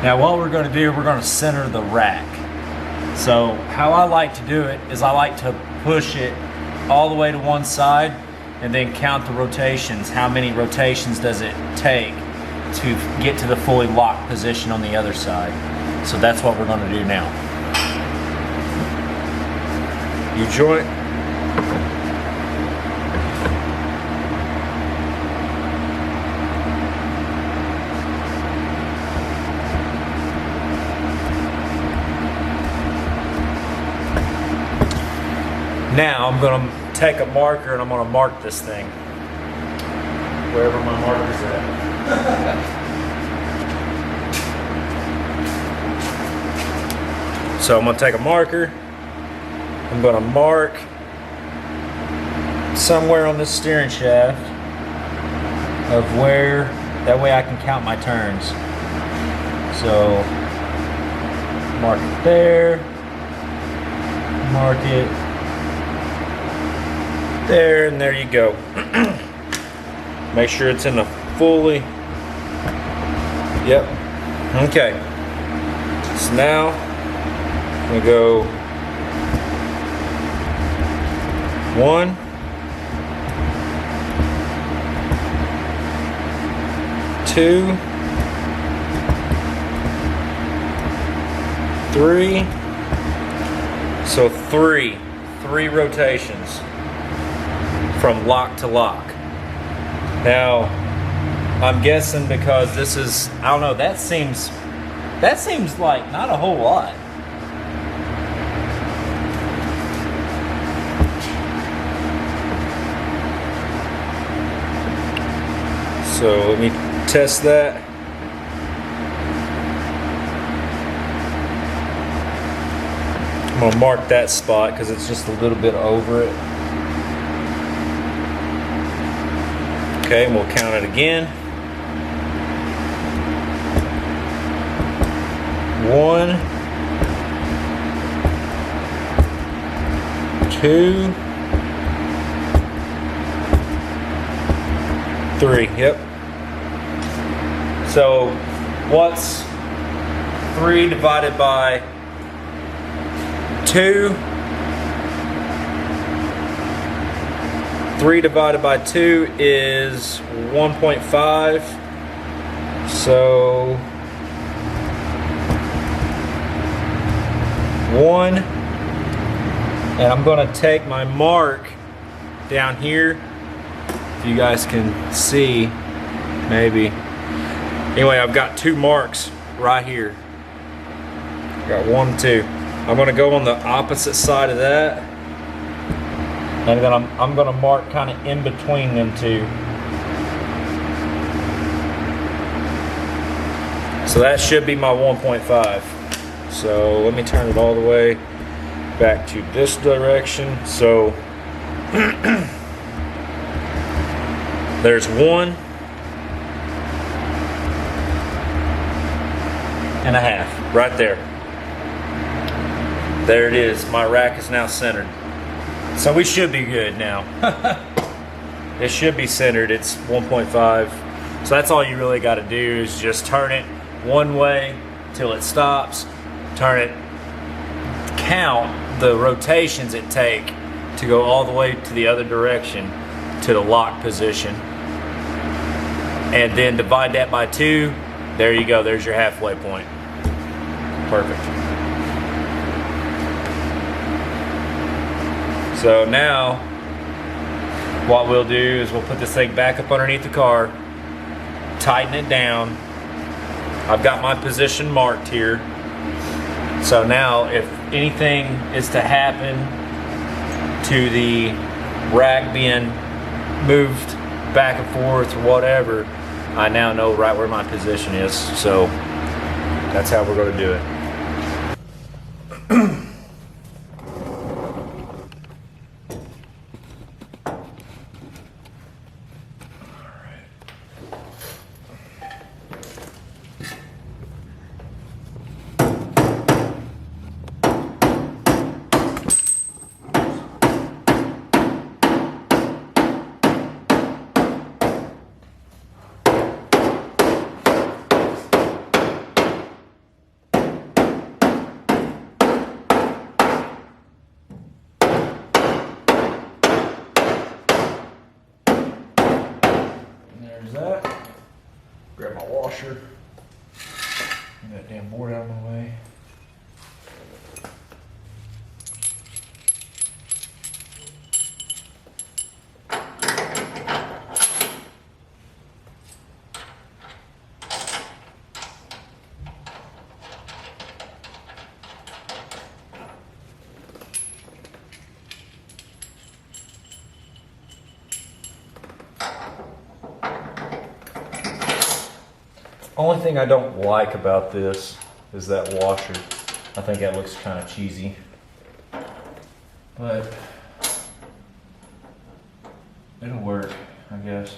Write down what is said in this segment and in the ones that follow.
Now what we're going to do, we're going to center the rack. So how I like to do it is I like to push it all the way to one side and then count the rotations. How many rotations does it take to get to the fully locked position on the other side? So that's what we're going to do now. U-joint. Now I'm going to take a marker and I'm going to mark this thing wherever my marker's at. So I'm going to take a marker. I'm going to mark somewhere on this steering shaft of where, that way I can count my turns. So mark it there, mark it there, and there you go. Make sure it's in the fully, yep, okay. So now I'm gonna go 1, 2, 3. So three rotations from lock to lock. Now, I'm guessing because this is, I don't know, that seems like not a whole lot. So let me test that. I'm gonna mark that spot because it's just a little bit over it. Okay, and we'll count it again. 1, 2, 3. Yep. So what's 3 divided by 2? 3 divided by 2 is 1.5. So 1, and I'm going to take my mark down here. If you guys can see, maybe. Anyway, I've got 2 marks right here. Got 1, 2. I'm going to go on the opposite side of that. And then I'm going to mark kind of in between them 2. So that should be my 1.5. So let me turn it all the way back to this direction. So there's 1.5 right there. There it is. My rack is now centered. So we should be good now. It should be centered. It's 1.5. So that's all you really got to do is just turn it one way till it stops. Turn it, count the rotations it take to go all the way to the other direction to the lock position. And then divide that by 2. There you go. There's your halfway point. Perfect. So now what we'll do is we'll put this thing back up underneath the car, tighten it down. I've got my position marked here. So now if anything is to happen to the rack being moved back and forth or whatever, I now know right where my position is. So that's how we're going to do it. washer. Get that damn board out of my way. Only thing I don't like about this is that washer. I think that looks kind of cheesy. But it'll work, I guess.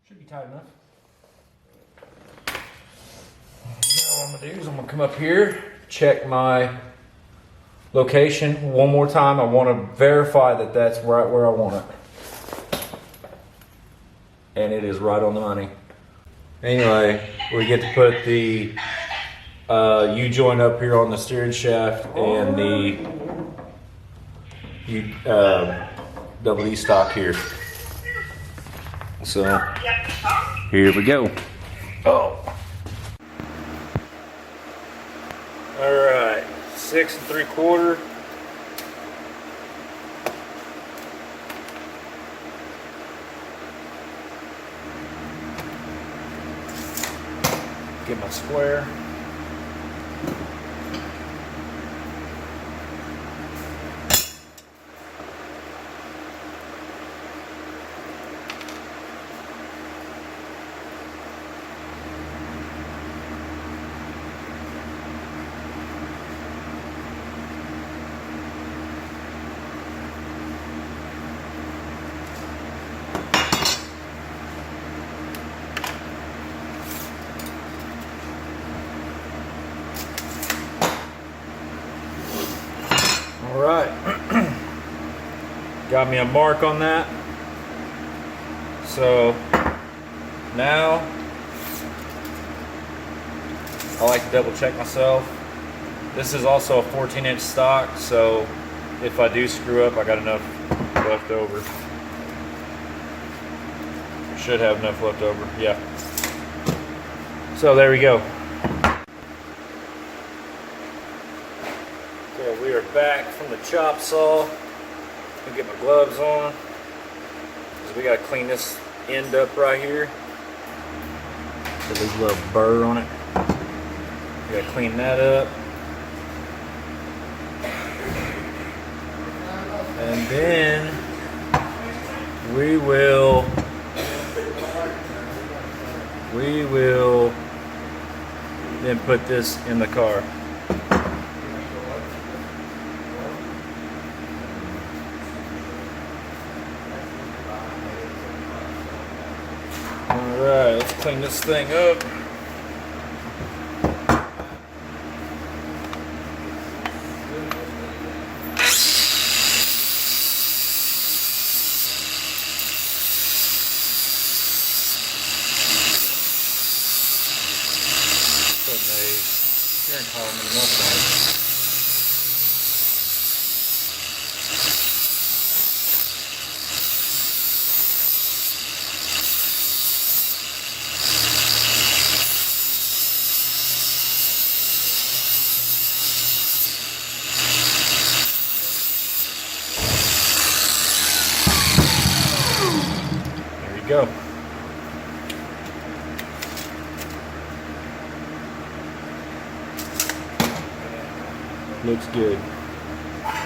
Should be tight enough. Now what I'm gonna do is I'm gonna come up here, check my location one more time. I want to verify that that's right where I want it. And it is right on the money. Anyway, we get to put the U-joint up here on the steering shaft and the double E stock here. So here we go. Oh. All right, 6 3/4. Get my square. All right, got me a mark on that. So now I like to double check myself. This is also a 14-inch stock, so if I do screw up, I got enough left over. Should have enough left over, yeah. So there we go. So we are back from the chop saw. I'll get my gloves on, because we got to clean this end up right here. So there's a little burr on it. We got to clean that up. And then we will then put this in the car. Alright, let's clean this thing up. Putting a steering column in enough time. Go. Looks good.